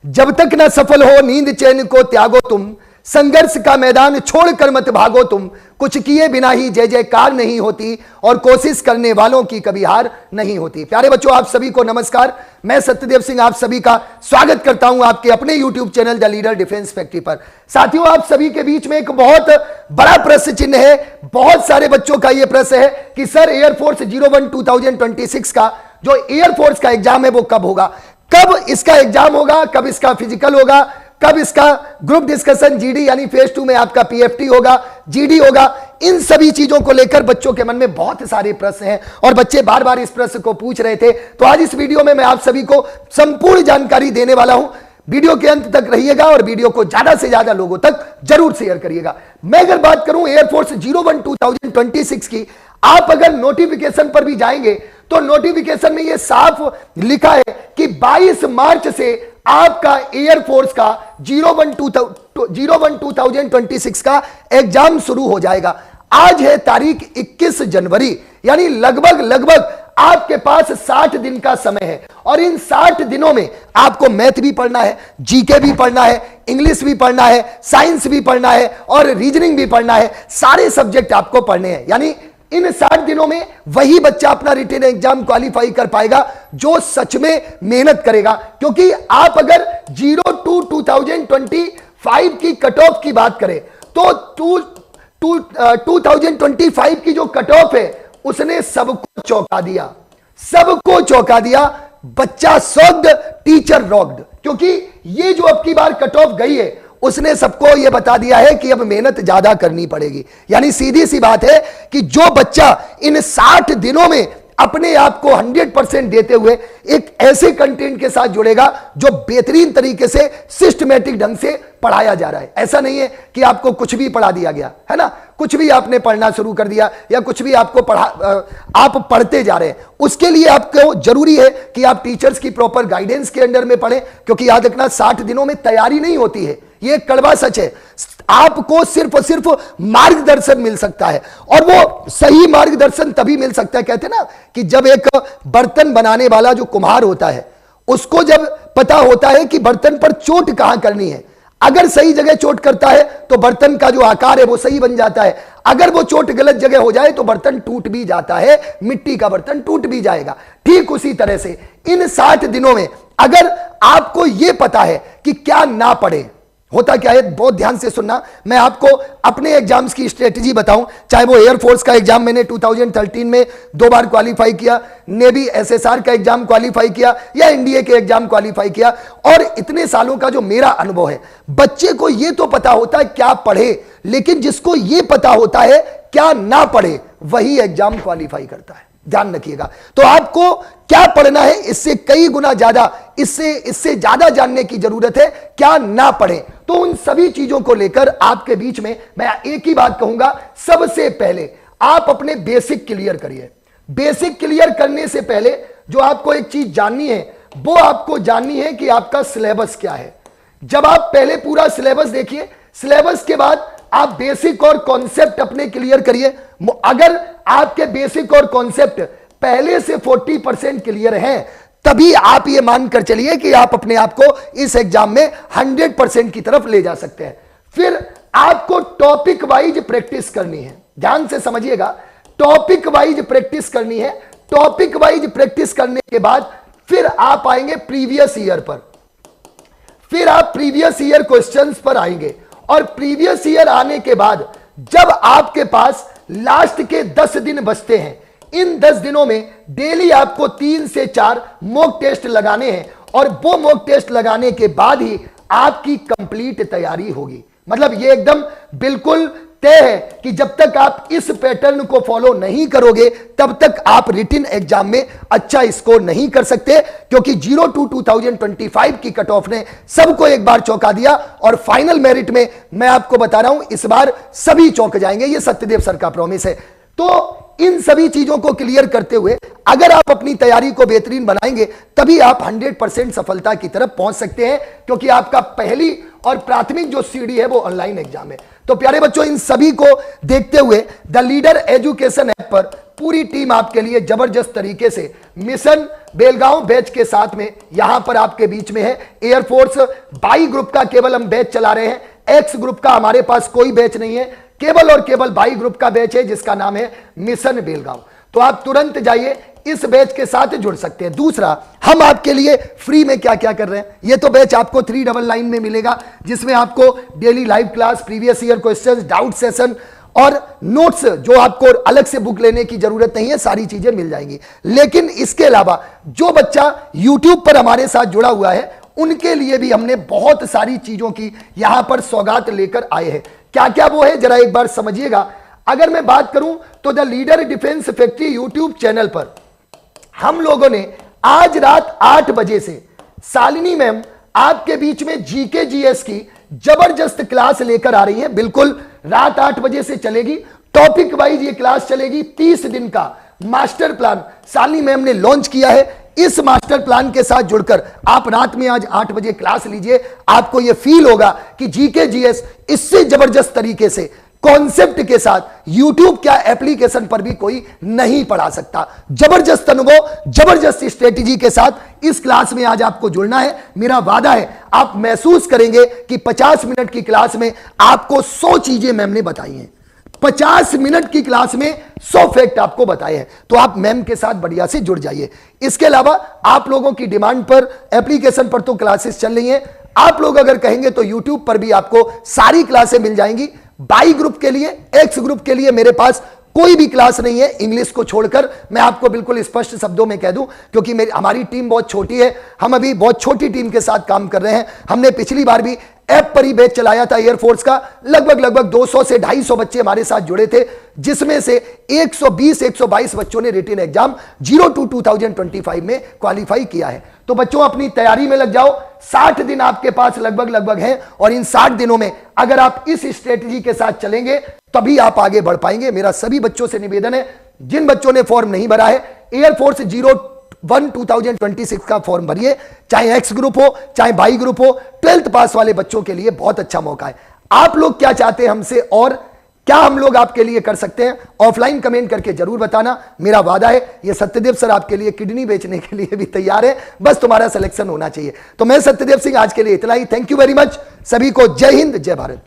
जब तक न सफल हो नींद चैन को त्यागो तुम, संघर्ष का मैदान छोड़कर मत भागो तुम, कुछ किए बिना ही जय जयकार नहीं होती और कोशिश करने वालों की कभी हार नहीं होती। प्यारे बच्चों, आप सभी को नमस्कार। मैं सत्यदेव सिंह आप सभी का स्वागत करता हूं आपके अपने YouTube channel the leader defence factory पर। साथियों, आप सभी के बीच में एक बहुत बड़ा प्रश्न चिन्ह है। बहुत सारे बच्चों का यह प्रश्न है कि सर एयरफोर्स 01 2026 का जो एयरफोर्स का एग्जाम है वो कब होगा, कब इसका एग्जाम होगा, कब इसका फिजिकल होगा, कब इसका ग्रुप डिस्कशन जीडी यानी फेज 2 में आपका पीएफटी होगा, जीडी होगा। इन सभी चीजों को लेकर बच्चों के मन में बहुत सारे प्रश्न हैं और बच्चे बार बार इस प्रश्न को पूछ रहे थे। तो आज इस वीडियो में मैं आप सभी को संपूर्ण जानकारी देने वाला हूं। वीडियो के अंत तक रहिएगा और वीडियो को ज्यादा से ज्यादा लोगों तक जरूर शेयर करिएगा। मैं अगर बात करूं एयरफोर्स 01 2026 की, आप अगर नोटिफिकेशन पर भी जाएंगे तो नोटिफिकेशन में यह साफ लिखा है कि 22 मार्च से आपका एयरफोर्स का 01 2026 का एग्जाम शुरू हो जाएगा। आज है तारीख 21 जनवरी, यानी लगभग आपके पास 60 दिन का समय है और इन 60 दिनों में आपको मैथ भी पढ़ना है, जीके भी पढ़ना है, इंग्लिश भी पढ़ना है, साइंस भी पढ़ना है और रीजनिंग भी पढ़ना है। सारे सब्जेक्ट आपको पढ़ने हैं। यानी इन 60 दिनों में वही बच्चा अपना रिटन एग्जाम क्वालिफाई कर पाएगा जो सच में मेहनत करेगा। क्योंकि आप अगर 02 2025 की कट ऑफ की बात करें तो 2025 की जो कट ऑफ है उसने सबको चौंका दिया। बच्चा सॉक्ड, टीचर रॉक्ड। क्योंकि ये जो अब की बार कट ऑफ गई है उसने सबको यह बता दिया है कि अब मेहनत ज्यादा करनी पड़ेगी। यानी सीधी सी बात है कि जो बच्चा इन 60 दिनों में अपने आप को 100% देते हुए एक ऐसे कंटेंट के साथ जुड़ेगा जो बेहतरीन तरीके से सिस्टमैटिक ढंग से पढ़ाया जा रहा है। ऐसा नहीं है कि आपको कुछ भी पढ़ा दिया गया है ना, कुछ भी आपने पढ़ना शुरू कर दिया या कुछ भी आपको आप पढ़ते जा रहे हैं। उसके लिए आपको जरूरी है कि आप टीचर्स की प्रॉपर गाइडेंस के अंडर में पढ़ें। क्योंकि याद रखना 60 दिनों में तैयारी नहीं होती है, यह कड़वा सच है। आपको सिर्फ और सिर्फ मार्गदर्शन मिल सकता है और वो सही मार्गदर्शन तभी मिल सकता है, कहते हैं ना कि जब एक बर्तन बनाने वाला जो कुम्हार होता है उसको जब पता होता है कि बर्तन पर चोट कहां करनी है। अगर सही जगह चोट करता है तो बर्तन का जो आकार है वो सही बन जाता है। अगर वो चोट गलत जगह हो जाए तो बर्तन टूट भी जाता है, मिट्टी का बर्तन टूट भी जाएगा। ठीक उसी तरह से इन 60 दिनों में अगर आपको यह पता है कि क्या ना पढ़े, होता क्या है, बहुत ध्यान से सुनना। मैं आपको अपने एग्जाम्स की स्ट्रेटजी बताऊं, चाहे वो एयरफोर्स का एग्जाम मैंने 2013 में 2 बार क्वालिफाई किया, नेवी एसएसआर का एग्जाम क्वालिफाई किया या एनडीए के एग्जाम क्वालिफाई किया, और इतने सालों का जो मेरा अनुभव है, बच्चे को यह तो पता होता है क्या पढ़े, लेकिन जिसको यह पता होता है क्या ना पढ़े वही एग्जाम क्वालिफाई करता है। ध्यान रखिएगा। तो आपको क्या पढ़ना है इससे कई गुना ज्यादा, इससे ज्यादा जानने की जरूरत है क्या ना पढ़े। तो उन सभी चीजों को लेकर आपके बीच में मैं एक ही बात कहूंगा, सबसे पहले आप अपने बेसिक क्लियर करिए। बेसिक क्लियर करने से पहले जो आपको एक चीज जाननी है वो आपको जाननी है कि आपका सिलेबस क्या है। जब आप पहले पूरा सिलेबस देखिए, सिलेबस के बाद आप बेसिक और कॉन्सेप्ट अपने क्लियर करिए। अगर आपके बेसिक और कॉन्सेप्ट पहले से 40% क्लियर हैं तभी आप ये मानकर चलिए कि आप अपने आप को इस एग्जाम में 100% की तरफ ले जा सकते हैं। फिर आपको टॉपिक वाइज प्रैक्टिस करनी है। ध्यान से समझिएगा, टॉपिक वाइज प्रैक्टिस करनी है। टॉपिक वाइज प्रैक्टिस करने के बाद फिर आप आएंगे प्रीवियस ईयर पर, फिर आप प्रीवियस ईयर क्वेश्चंस पर आएंगे और प्रीवियस ईयर आने के बाद जब आपके पास लास्ट के 10 दिन बचते हैं, इन 10 दिनों में डेली आपको 3 से 4 मॉक टेस्ट लगाने हैं और वो मॉक टेस्ट लगाने के बाद ही आपकी कंप्लीट तैयारी होगी। मतलब ये एकदम बिल्कुल तय है कि जब तक आप इस पैटर्न को फॉलो नहीं करोगे तब तक आप रिटन एग्जाम में अच्छा स्कोर नहीं कर सकते। क्योंकि 02 2025 की कट ऑफ ने सबको एक बार चौंका दिया और फाइनल मेरिट में मैं आपको बता रहा हूं इस बार सभी चौंक जाएंगे। ये सत्यदेव सर का प्रॉमिस है। तो इन सभी चीजों को क्लियर करते हुए अगर आप अपनी तैयारी को बेहतरीन बनाएंगे तभी आप 100% सफलता की तरफ पहुंच सकते हैं, क्योंकि आपका पहली और प्राथमिक जो सीढ़ी है वो ऑनलाइन एग्जाम है। तो प्यारे बच्चों, इन सभी को देखते हुए द लीडर एजुकेशन ऐप पर पूरी टीम आपके लिए जबरदस्त तरीके से मिशन बेलगांव बैच के साथ में यहां पर आपके बीच में है। एयरफोर्स बाई ग्रुप का केवल हम बैच चला रहे हैं, एक्स ग्रुप का हमारे पास कोई बैच नहीं है, केवल और केवल बाई ग्रुप का बैच है जिसका नाम है मिशन बेलगांव। तो आप तुरंत जाइए, इस बैच के साथ जुड़ सकते हैं। दूसरा, हम आपके लिए फ्री में क्या क्या कर रहे हैं, ये तो बैच आपको 399 में मिलेगा, जिसमें आपको daily live class, previous year questions, doubt session और नोट्स, जो आपको अलग से बुक लेने की जरूरत नहीं है, सारी चीजें मिल जाएंगी। लेकिन इसके अलावा जो बच्चा YouTube पर हमारे साथ जुड़ा हुआ है उनके लिए भी हमने बहुत सारी चीजों की यहां पर सौगात लेकर आए हैं। क्या क्या वो है जरा एक बार समझिएगा। अगर मैं बात करूं तो the leader defence factory YouTube channel पर हम लोगों ने आज रात 8 बजे से शालिनी मैम आपके बीच में जीके जीएस की जबरदस्त क्लास लेकर आ रही हैं। बिल्कुल रात 8 बजे से चलेगी, टॉपिक वाइज ये क्लास चलेगी। 30 दिन का मास्टर प्लान शालिनी मैम ने लॉन्च किया है। इस मास्टर प्लान के साथ जुड़कर आप रात में आज 8 बजे क्लास लीजिए, आपको यह फील होगा कि जीके जीएस इससे जबरदस्त तरीके से कॉन्सेप्ट के साथ YouTube क्या एप्लीकेशन पर भी कोई नहीं पढ़ा सकता। जबरदस्त अनुभव, जबरदस्त स्ट्रेटेजी के साथ इस क्लास में आज आपको जुड़ना है। मेरा वादा है आप महसूस करेंगे कि 50 मिनट की क्लास में आपको 100 चीजें मैम ने बताई हैं। 50 मिनट की क्लास में 100 फैक्ट आपको बताए हैं। तो आप मैम के साथ बढ़िया से जुड़ जाइए। इसके अलावा आप लोगों की डिमांड पर एप्लीकेशन पर तो क्लासेस चल रही हैं, आप लोग अगर कहेंगे तो YouTube पर भी आपको सारी क्लासें मिल जाएंगी। बाई ग्रुप के लिए, एक्स ग्रुप के लिए मेरे पास कोई भी क्लास नहीं है इंग्लिश को छोड़कर। मैं आपको बिल्कुल स्पष्ट शब्दों में कह दूं, क्योंकि हमारी टीम बहुत छोटी है, हम अभी बहुत छोटी टीम के साथ काम कर रहे हैं। हमने पिछली बार भी ऐप पर ही बैच चलाया था एयरफोर्स का, लगभग 200 से 250 बच्चे हमारे साथ जुड़े थे, जिसमें से 120-122 बच्चों ने रिटन एग्जाम 02/2025 में क्वालिफाई किया है। तो बच्चों अपनी तैयारी में लग जाओ। 60 दिन आपके पास लगभग हैं, और इन 60 दिनों में अगर आप इस स्ट्रेटेजी के साथ चलेंगे तभी आप आगे बढ़ पाएंगे। मेरा सभी बच्चों से निवेदन है, जिन बच्चों ने फॉर्म नहीं भरा है, एयरफोर्स 01/2026 का फॉर्म भरिए, चाहे एक्स ग्रुप हो चाहे बाई ग्रुप हो। 12th पास वाले बच्चों के लिए बहुत अच्छा मौका है। आप लोग क्या चाहते हैं हमसे और क्या हम लोग आपके लिए कर सकते हैं, ऑफलाइन कमेंट करके जरूर बताना। मेरा वादा है ये सत्यदेव सर आपके लिए किडनी बेचने के लिए भी तैयार है, बस तुम्हारा सिलेक्शन होना चाहिए। तो मैं सत्यदेव सिंह आज के लिए इतना ही। Thank you very much. सभी को जय हिंद, जय भारत।